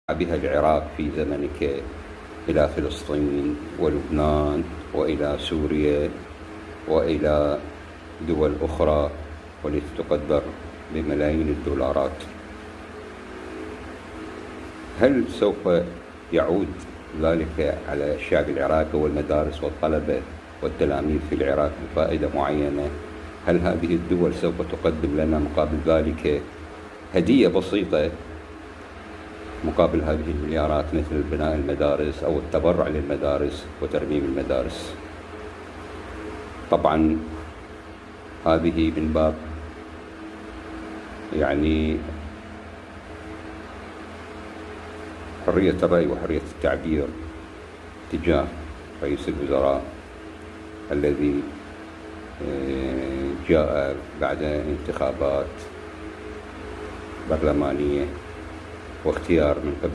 بها العراق في زمنك إلى فلسطين ولبنان وإلى سوريا وإلى دول أخرى والتي تقدر بملايين الدولارات. هل سوف يعود ذلك على الشعب العراقي والمدارس والطلبة والتلاميذ في العراق بفائدة معينة؟ هل هذه الدول سوف تقدم لنا مقابل ذلك هدية بسيطة مقابل هذه المليارات، مثل بناء المدارس أو التبرع للمدارس وترميم المدارس؟ طبعا هذه من باب حرية الرأي وحرية التعبير تجاه رئيس الوزراء الذي جاء بعد انتخابات برلمانية واختيار من قبل